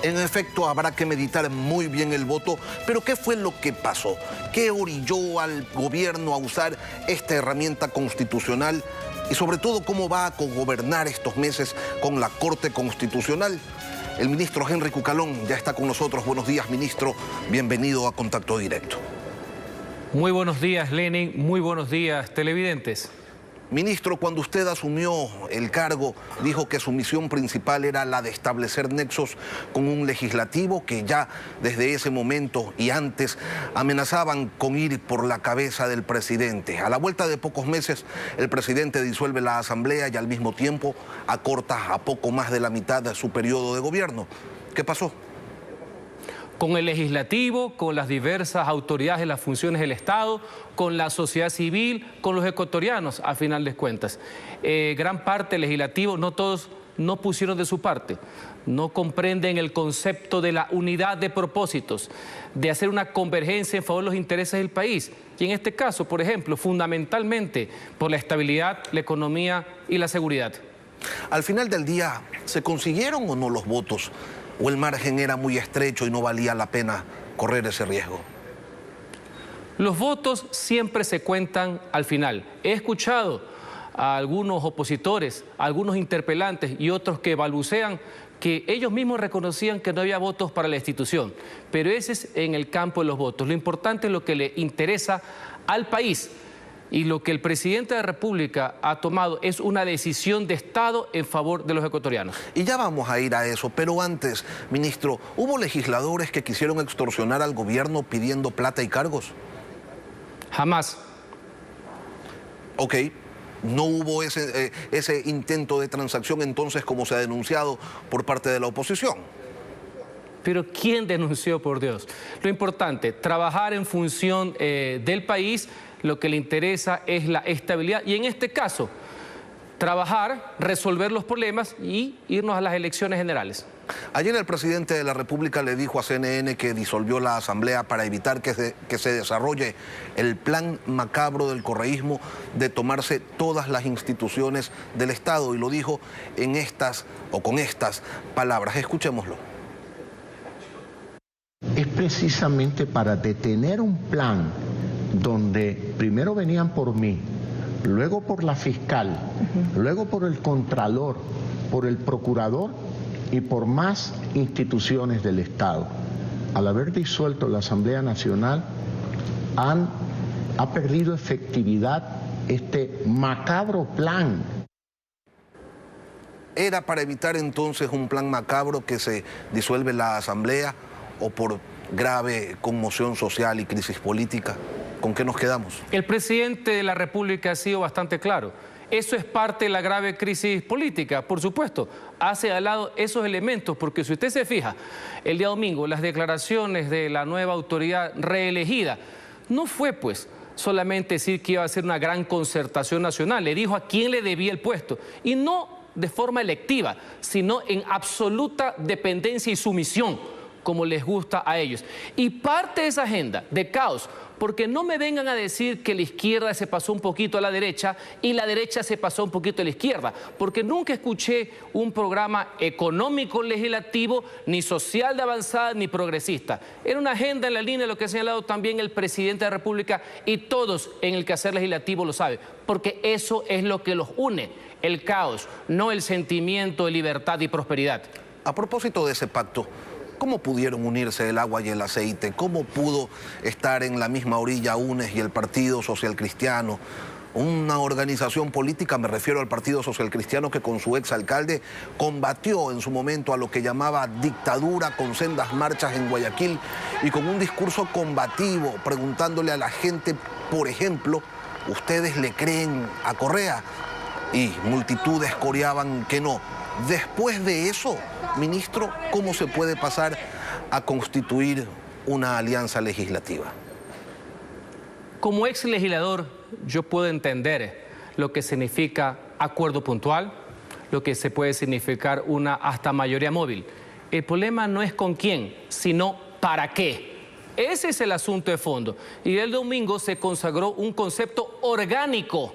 En efecto, habrá que meditar muy bien el voto, pero ¿qué fue lo que pasó? ¿Qué orilló al gobierno a usar esta herramienta constitucional? Y sobre todo, ¿cómo va a cogobernar estos meses con la Corte Constitucional? El ministro Henry Cucalón ya está con nosotros. Buenos días, ministro. Bienvenido a Contacto Directo. Muy buenos días, Lenin. Muy buenos días, televidentes. Ministro, cuando usted asumió el cargo, dijo que su misión principal era la de establecer nexos con un legislativo que ya desde ese momento y antes amenazaban con ir por la cabeza del presidente. A la vuelta de pocos meses, el presidente disuelve la Asamblea y al mismo tiempo acorta a poco más de la mitad de su periodo de gobierno. ¿Qué pasó? Con el legislativo, con las diversas autoridades de las funciones del Estado, con la sociedad civil, con los ecuatorianos, a final de cuentas. Gran parte del legislativo, no todos, no pusieron de su parte. No comprenden el concepto de la unidad de propósitos, de hacer una convergencia en favor de los intereses del país. Y en este caso, por ejemplo, fundamentalmente por la estabilidad, la economía y la seguridad. Al final del día, ¿se consiguieron o no los votos? ¿O el margen era muy estrecho y no valía la pena correr ese riesgo? Los votos siempre se cuentan al final. He escuchado a algunos opositores, a algunos interpelantes y otros que balbucean que ellos mismos reconocían que no había votos para la institución. Pero ese es en el campo de los votos. Lo importante es lo que le interesa al país. Y lo que el presidente de la República ha tomado es una decisión de Estado en favor de los ecuatorianos. Y ya vamos a ir a eso, pero antes, ministro, ¿hubo legisladores que quisieron extorsionar al gobierno pidiendo plata y cargos? Jamás. Ok, no hubo ese intento de transacción entonces como se ha denunciado por parte de la oposición. Pero ¿quién denunció, por Dios? Lo importante, trabajar en función del país. Lo que le interesa es la estabilidad y en este caso, trabajar, resolver los problemas y irnos a las elecciones generales. Ayer el presidente de la República le dijo a CNN que disolvió la Asamblea para evitar que se desarrolle el plan macabro del correísmo de tomarse todas las instituciones del Estado, y lo dijo en con estas palabras. Escuchémoslo. Es precisamente para detener un plan donde primero venían por mí, luego por la fiscal, luego por el contralor, por el procurador y por más instituciones del Estado. Al haber disuelto la Asamblea Nacional, ha perdido efectividad este macabro plan. ¿Era para evitar entonces un plan macabro que se disuelve la Asamblea o por grave conmoción social y crisis política? ¿Con qué nos quedamos? El presidente de la República ha sido bastante claro. Eso es parte de la grave crisis política, por supuesto. Hace al lado esos elementos, porque si usted se fija, el día domingo, las declaraciones de la nueva autoridad reelegida, no fue pues solamente decir que iba a hacer una gran concertación nacional, le dijo a quién le debía el puesto, y no de forma electiva, sino en absoluta dependencia y sumisión, como les gusta a ellos. Y parte de esa agenda de caos, porque no me vengan a decir que la izquierda se pasó un poquito a la derecha y la derecha se pasó un poquito a la izquierda, porque nunca escuché un programa económico legislativo, ni social de avanzada, ni progresista. Era una agenda en la línea de lo que ha señalado también el presidente de la República, y todos en el quehacer legislativo lo saben, porque eso es lo que los une, el caos, no el sentimiento de libertad y prosperidad. A propósito de ese pacto, ¿cómo pudieron unirse el agua y el aceite? ¿Cómo pudo estar en la misma orilla UNES y el Partido Social Cristiano? Una organización política, me refiero al Partido Social Cristiano, que con su exalcalde combatió en su momento a lo que llamaba dictadura, con sendas marchas en Guayaquil y con un discurso combativo, preguntándole a la gente, por ejemplo, ¿ustedes le creen a Correa? Y multitudes coreaban que no. Después de eso, ministro, ¿cómo se puede pasar a constituir una alianza legislativa? Como ex legislador, yo puedo entender lo que significa acuerdo puntual, lo que se puede significar una hasta mayoría móvil. El problema no es con quién, sino para qué. Ese es el asunto de fondo. Y el domingo se consagró un concepto orgánico,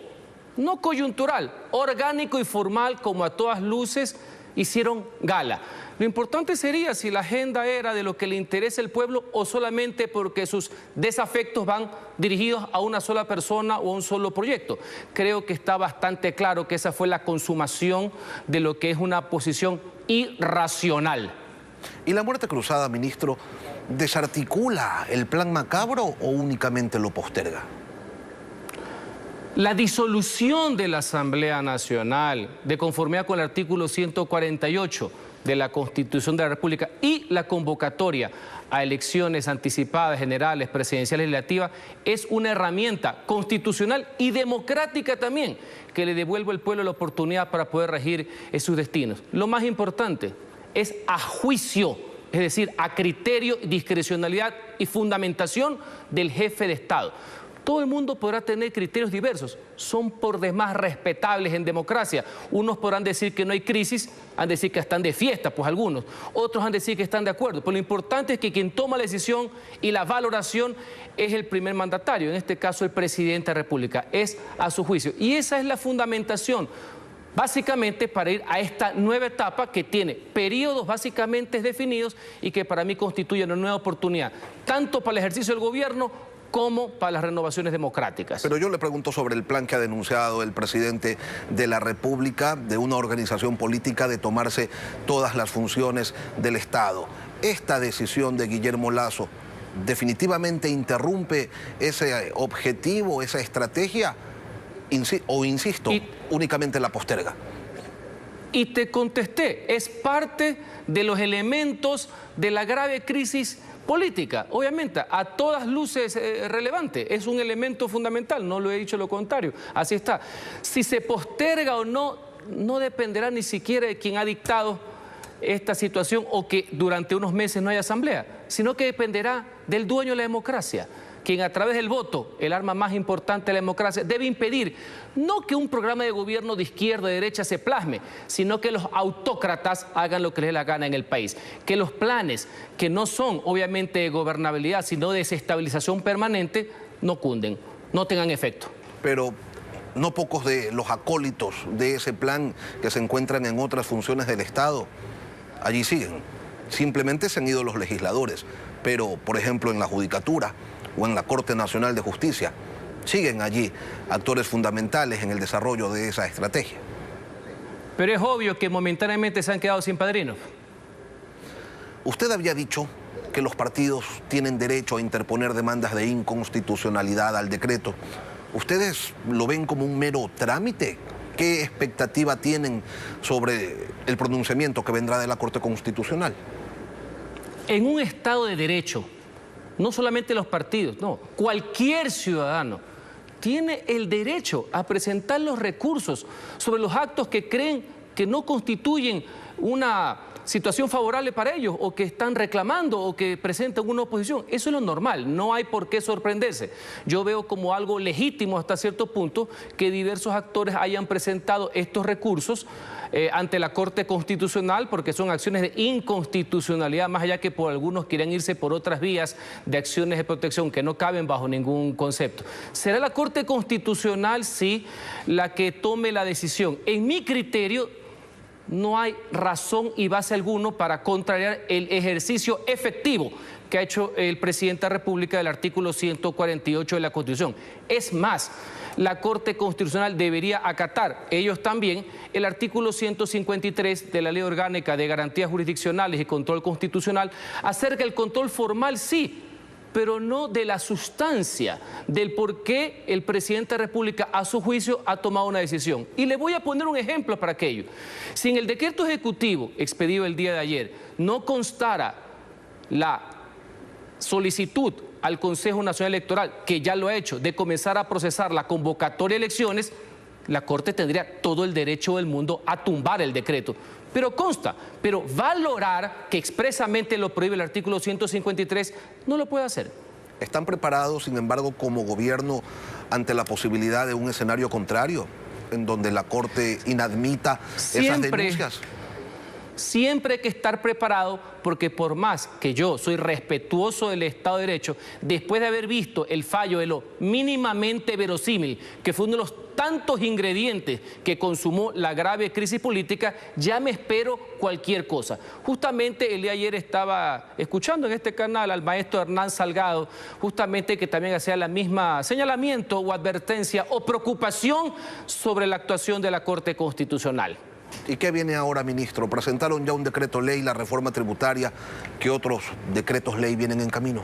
no coyuntural, orgánico y formal, como a todas luces hicieron gala. Lo importante sería si la agenda era de lo que le interesa al pueblo o solamente porque sus desafectos van dirigidos a una sola persona o a un solo proyecto. Creo que está bastante claro que esa fue la consumación de lo que es una posición irracional. ¿Y la muerte cruzada, ministro, desarticula el plan macabro o únicamente lo posterga? La disolución de la Asamblea Nacional, de conformidad con el artículo 148 de la Constitución de la República y la convocatoria a elecciones anticipadas, generales, presidenciales, legislativas, es una herramienta constitucional y democrática también que le devuelve al pueblo la oportunidad para poder regir sus destinos. Lo más importante es a juicio, es decir, a criterio, discrecionalidad y fundamentación del jefe de Estado. Todo el mundo podrá tener criterios diversos, son por demás respetables en democracia. Unos podrán decir que no hay crisis, han de decir que están de fiesta, pues algunos. Otros han de decir que están de acuerdo. Pero lo importante es que quien toma la decisión y la valoración es el primer mandatario, en este caso el presidente de la República, es a su juicio. Y esa es la fundamentación, básicamente para ir a esta nueva etapa que tiene periodos básicamente definidos y que para mí constituye una nueva oportunidad, tanto para el ejercicio del gobierno como para las renovaciones democráticas. Pero yo le pregunto sobre el plan que ha denunciado el presidente de la República, de una organización política, de tomarse todas las funciones del Estado. Esta decisión de Guillermo Lasso definitivamente interrumpe ese objetivo, esa estrategia, o insisto, únicamente la posterga. Y te contesté, es parte de los elementos de la grave crisis política, obviamente, a todas luces relevante, es un elemento fundamental, no lo he dicho lo contrario, así está. Si se posterga o no, no dependerá ni siquiera de quien ha dictado esta situación o que durante unos meses no haya asamblea, sino que dependerá del dueño de la democracia, quien a través del voto, el arma más importante de la democracia, debe impedir no que un programa de gobierno de izquierda o de derecha se plasme, sino que los autócratas hagan lo que les dé la gana en el país. Que los planes que no son obviamente de gobernabilidad, sino de desestabilización permanente, no cunden, no tengan efecto. Pero no pocos de los acólitos de ese plan que se encuentran en otras funciones del Estado, allí siguen. Simplemente se han ido los legisladores, pero por ejemplo en la Judicatura o en la Corte Nacional de Justicia, siguen allí actores fundamentales en el desarrollo de esa estrategia. Pero es obvio que momentáneamente se han quedado sin padrinos. Usted había dicho que los partidos tienen derecho a interponer demandas de inconstitucionalidad al decreto. ¿Ustedes lo ven como un mero trámite? ¿Qué expectativa tienen sobre el pronunciamiento que vendrá de la Corte Constitucional? En un Estado de Derecho, no solamente los partidos, no, cualquier ciudadano tiene el derecho a presentar los recursos sobre los actos que creen que no constituyen una situación favorable para ellos o que están reclamando o que presentan una oposición. Eso es lo normal, no hay por qué sorprenderse. Yo veo como algo legítimo hasta cierto punto que diversos actores hayan presentado estos recursos ante la Corte Constitucional porque son acciones de inconstitucionalidad, más allá que por algunos quieran irse por otras vías de acciones de protección que no caben bajo ningún concepto. Será la Corte Constitucional, sí, la que tome la decisión. En mi criterio, no hay razón y base alguno para contrariar el ejercicio efectivo que ha hecho el presidente de la República del artículo 148 de la Constitución. Es más, la Corte Constitucional debería acatar, ellos también, el artículo 153 de la Ley Orgánica de Garantías Jurisdiccionales y Control Constitucional acerca del control formal, sí, pero no de la sustancia, del por qué el presidente de la República, a su juicio, ha tomado una decisión. Y le voy a poner un ejemplo para aquello. Si en el decreto ejecutivo expedido el día de ayer no constara la solicitud al Consejo Nacional Electoral, que ya lo ha hecho, de comenzar a procesar la convocatoria de elecciones, la Corte tendría todo el derecho del mundo a tumbar el decreto. Pero consta, pero valorar que expresamente lo prohíbe el artículo 153, no lo puede hacer. ¿Están preparados, sin embargo, como gobierno ante la posibilidad de un escenario contrario, en donde la Corte inadmita esas denuncias? Siempre hay que estar preparado porque por más que yo soy respetuoso del Estado de Derecho, después de haber visto el fallo de lo mínimamente verosímil, que fue uno de los tantos ingredientes que consumó la grave crisis política, ya me espero cualquier cosa. Justamente el día de ayer estaba escuchando en este canal al maestro Hernán Salgado, justamente que también hacía la misma señalamiento o advertencia o preocupación sobre la actuación de la Corte Constitucional. ¿Y qué viene ahora, ministro? ¿Presentaron ya un decreto ley, la reforma tributaria? ¿Qué otros decretos ley vienen en camino?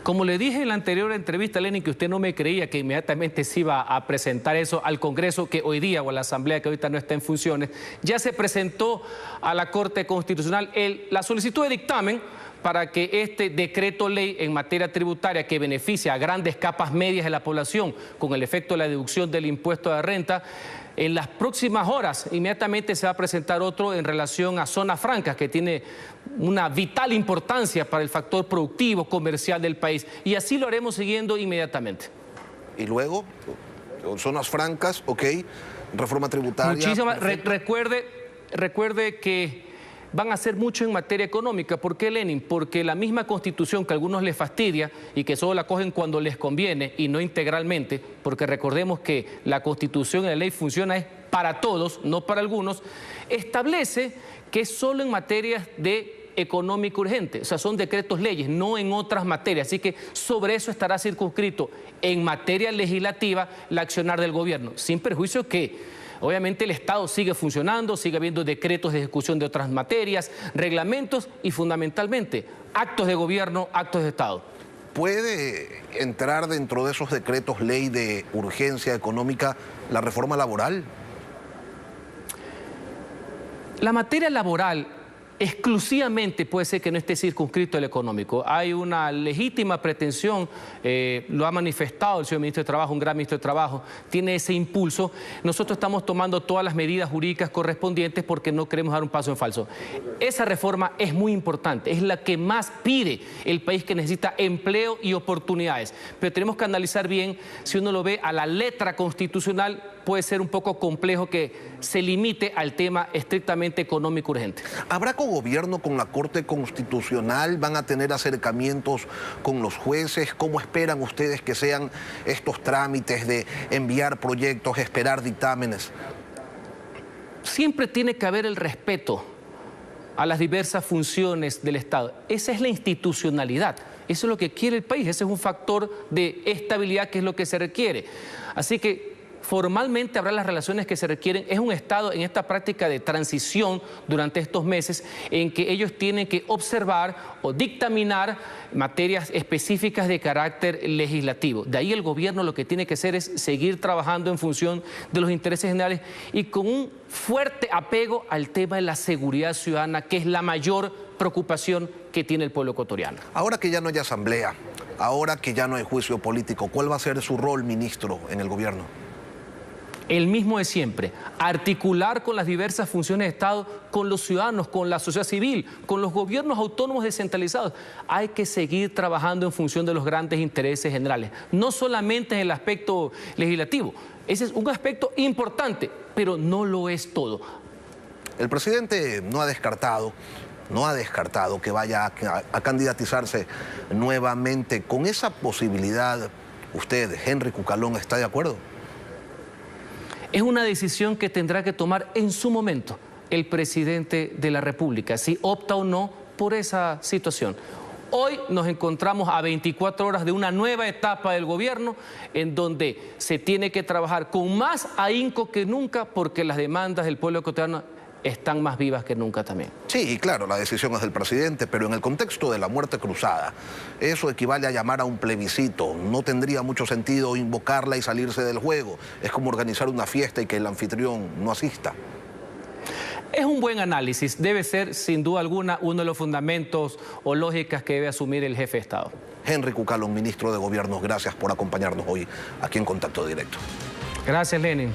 Como le dije en la anterior entrevista, Lenin, que usted no me creía que inmediatamente se iba a presentar eso al Congreso, que hoy día, o a la Asamblea, que ahorita no está en funciones, ya se presentó a la Corte Constitucional la solicitud de dictamen para que este decreto ley en materia tributaria que beneficia a grandes capas medias de la población con el efecto de la deducción del impuesto de renta, en las próximas horas inmediatamente se va a presentar otro en relación a zonas francas que tiene una vital importancia para el factor productivo, comercial del país. Y así lo haremos siguiendo inmediatamente. Y luego, zonas francas, ok, reforma tributaria. Muchísimas. Recuerde que van a hacer mucho en materia económica. ¿Por qué, Lenin? Porque la misma Constitución que a algunos les fastidia y que solo la cogen cuando les conviene y no integralmente, porque recordemos que la Constitución y la ley funciona es para todos, no para algunos, establece que es solo en materias de económico urgente, o sea, son decretos leyes, no en otras materias. Así que sobre eso estará circunscrito en materia legislativa el accionar del gobierno, sin perjuicio que obviamente el Estado sigue funcionando, sigue habiendo decretos de ejecución de otras materias, reglamentos y fundamentalmente actos de gobierno, actos de Estado. ¿Puede entrar dentro de esos decretos ley de urgencia económica la reforma laboral? La materia laboral exclusivamente puede ser que no esté circunscrito al económico. Hay una legítima pretensión, lo ha manifestado el señor ministro de Trabajo, un gran ministro de Trabajo, tiene ese impulso. Nosotros estamos tomando todas las medidas jurídicas correspondientes porque no queremos dar un paso en falso. Esa reforma es muy importante, es la que más pide el país, que necesita empleo y oportunidades. Pero tenemos que analizar bien, si uno lo ve a la letra constitucional, puede ser un poco complejo que se limite al tema estrictamente económico urgente. ¿Habrá cogobierno con la Corte Constitucional? ¿Van a tener acercamientos con los jueces? ¿Cómo esperan ustedes que sean estos trámites de enviar proyectos, esperar dictámenes? Siempre tiene que haber el respeto a las diversas funciones del Estado. Esa es la institucionalidad. Eso es lo que quiere el país. Ese es un factor de estabilidad que es lo que se requiere. Así que formalmente habrá las relaciones que se requieren. Es un Estado en esta práctica de transición durante estos meses en que ellos tienen que observar o dictaminar materias específicas de carácter legislativo. De ahí el gobierno lo que tiene que hacer es seguir trabajando en función de los intereses generales y con un fuerte apego al tema de la seguridad ciudadana, que es la mayor preocupación que tiene el pueblo ecuatoriano. Ahora que ya no hay asamblea, ahora que ya no hay juicio político, ¿cuál va a ser su rol, ministro, en el gobierno? El mismo de siempre, articular con las diversas funciones de Estado, con los ciudadanos, con la sociedad civil, con los gobiernos autónomos descentralizados. Hay que seguir trabajando en función de los grandes intereses generales, no solamente en el aspecto legislativo. Ese es un aspecto importante, pero no lo es todo. El presidente no ha descartado que vaya a candidatizarse nuevamente. Con esa posibilidad, ¿usted, Henry Cucalón, está de acuerdo? Es una decisión que tendrá que tomar en su momento el presidente de la República, si opta o no por esa situación. Hoy nos encontramos a 24 horas de una nueva etapa del gobierno en donde se tiene que trabajar con más ahínco que nunca porque las demandas del pueblo ecuatoriano están más vivas que nunca también. Sí, claro, la decisión es del presidente, pero en el contexto de la muerte cruzada, eso equivale a llamar a un plebiscito. No tendría mucho sentido invocarla y salirse del juego. Es como organizar una fiesta y que el anfitrión no asista. Es un buen análisis. Debe ser, sin duda alguna, uno de los fundamentos o lógicas que debe asumir el jefe de Estado. Henry Cucalón, ministro de Gobierno, gracias por acompañarnos hoy aquí en Contacto Directo. Gracias, Lenin.